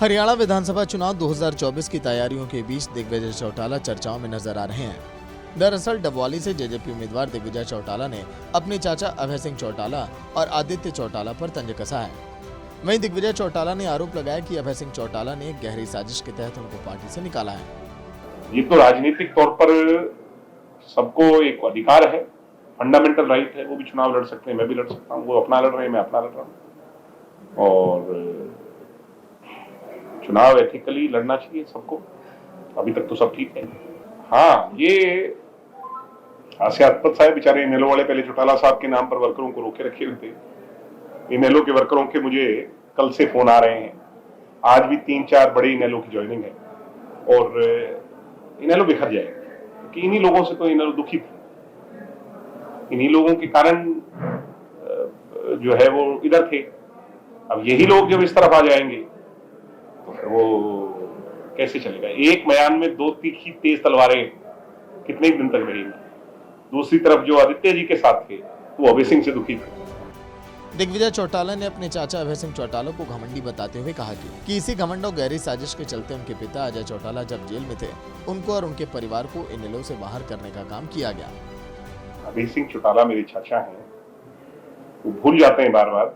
हरियाणा विधानसभा चुनाव 2024 की तैयारियों के बीच दिग्विजय चौटाला चर्चाओं में नजर आ रहे हैं। दरअसल डबवाली से जेजेपी उम्मीदवार दिग्विजय चौटाला ने अपने चाचा अभय सिंह चौटाला और आदित्य चौटाला पर तंज कसा है। वहीं दिग्विजय चौटाला ने आरोप लगाया कि अभय सिंह चौटाला ने एक गहरी साजिश के तहत उनको पार्टी से निकाला है। ये तो राजनीतिक तौर पर सबको एक अधिकार है, फंडामेंटल राइट है, वो भी चुनाव लड़ सकते हैं, मैं भी लड़ सकता हूँ, वो अपना लड़ रहे हैं, मैं अपना लड़ रहा हूँ। और चुनाव एथिकली लड़ना चाहिए सबको। अभी तक तो सब ठीक है। हाँ, ये हास्यास्पद साहब बेचारे इनेलो वाले पहले चौटाला साहब के नाम पर वर्करों को रोके रखे हुए थे। इनेलो के वर्करों के मुझे कल से फोन आ रहे हैं। आज भी 3-4 बड़े इनेलो की ज्वाइनिंग है और इनेलो बिखर जाएगा कि इन्हीं लोगों से तो इनेलो दुखी थे, इन्हीं लोगों के कारण जो है वो इधर थे। अब यही लोग जब इस तरफ आ जाएंगे तो फिर वो कैसे चलेगा। एक मैदान में 2 तीखी तेज तलवारें कितने दिन तक रहेंगी। दूसरी तरफ जो आदित्य जी के साथ थे वो अभय सिंह से दुखी थे। दिग्विजय चौटाला ने अपने चाचा अभय सिंह चौटाला को घमंडी बताते हुए कहा कि इसी घमंड और गहरी साजिश के चलते उनके पिता अजय चौटाला जब जेल में थे, उनको और उनके परिवार को इनेलो से बाहर करने का काम किया गया। अभय सिंह चौटाला मेरे चाचा हैं। वो भूल जाते हैं बार बार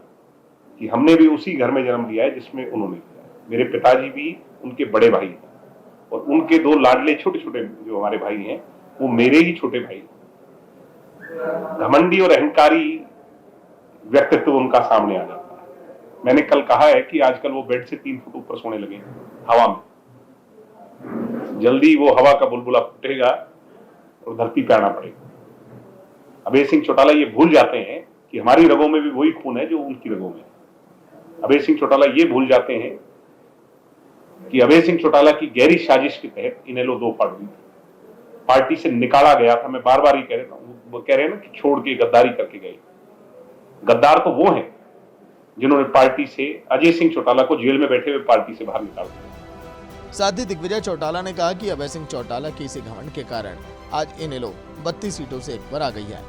कि हमने भी उसी घर में जन्म लिया है जिसमें उन्होंने लिया। मेरे पिताजी भी उनके बड़े भाई हैं और उनके 2 लाडले छोटे छोटे जो हमारे भाई हैं वो मेरे ही छोटे भाई हैं। घमंडी और अहंकारी व्यक्तित्व उनका सामने आ जाता है। मैंने कल कहा है कि आजकल वो बेड से 3 फुट ऊपर सोने लगे हवा में। जल्दी वो हवा का बुलबुला फूटेगा और धरती पे आना पड़ेगा। अभय सिंह चौटाला ये भूल जाते हैं कि हमारी रगों में भी वही खून है जो उनकी रगों में है। अभय सिंह चौटाला ये भूल जाते हैं कि अभय सिंह चौटाला की गहरी साजिश के तहत इनेलो 2 फट गई। पार्टी से निकाला गया था। मैं बार बार ही कह रहा हूं, वो कह रहे हैं ना कि छोड़ के गद्दारी करके गए। गद्दार तो वो हैं जिन्होंने पार्टी से अजय सिंह चौटाला को जेल में बैठे हुए पार्टी से बाहर निकाल दिया। साथ ही दिग्विजय चौटाला ने कहा कि अभय सिंह चौटाला के इसी घमंड के कारण आज इनेलो 32 सीटों से 1 पर आ गई है।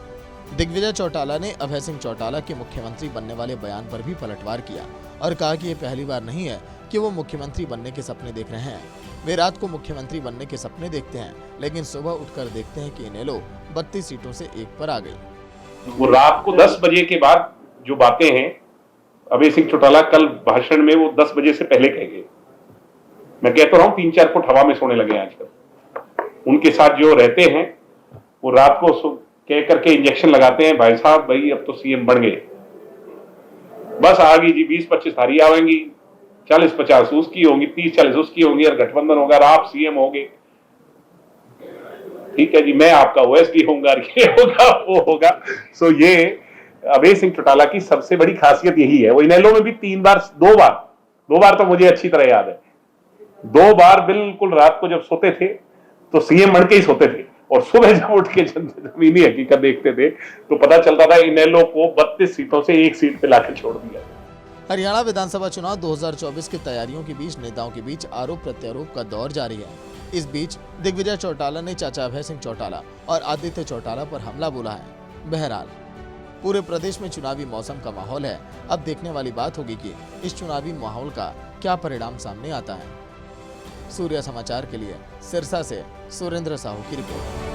दिग्विजय चौटाला ने अभय सिंह चौटाला के मुख्यमंत्री बनने वाले बयान पर भी पलटवार किया और कहा कि ये पहली बार नहीं है कि वो मुख्यमंत्री बनने के सपने देख रहे हैं। वे रात को मुख्यमंत्री बनने के सपने देखते हैं, लेकिन सुबह उठकर देखते हैं कि इनेलो 32 सीटों से 1 पर आ गई। वो रात को 10 बजे के बाद जो बातें हैं, अभय सिंह चौटाला कल भाषण में वो 10 बजे से पहले कह गए। मैं कहता रहा हूं 3-4 फुट हवा में सोने लगे आजकल। उनके साथ जो रहते हैं वो रात को कह करके इंजेक्शन लगाते हैं, भाई साहब भाई अब तो सीएम बन गए। बस आ गई जी 20-25 थारी आवेंगी, 40-50 उसकी होंगी, 30-40 उसकी होंगी और गठबंधन होगा और आप सीएम होंगे। ठीक है जी, मैं आपका ओएसडी होऊंगा, ये होगा वो होगा। सो ये अभय सिंह चौटाला की सबसे बड़ी खासियत यही है। वो इनेलो में भी 2 बार तो मुझे अच्छी तरह याद है। 2 बार बिल्कुल रात को जब सोते थे तो सीएम बन के ही सोते थे और सुबह जब उठ के जमीनी हकीकत देखते थे तो पता चलता था इनेलो को 32 सीटों से 1 सीट पे लाकर छोड़ दिया। हरियाणा विधानसभा चुनाव 2024 की तैयारियों के बीच नेताओं के बीच आरोप प्रत्यारोप का दौर जारी है। इस बीच दिग्विजय चौटाला ने चाचा अभय सिंह चौटाला और आदित्य चौटाला पर हमला बोला है। बहरहाल पूरे प्रदेश में चुनावी मौसम का माहौल है। अब देखने वाली बात होगी कि इस चुनावी माहौल का क्या परिणाम सामने आता है। सूर्या समाचार के लिए सिरसा से सुरेंद्र साहू की रिपोर्ट।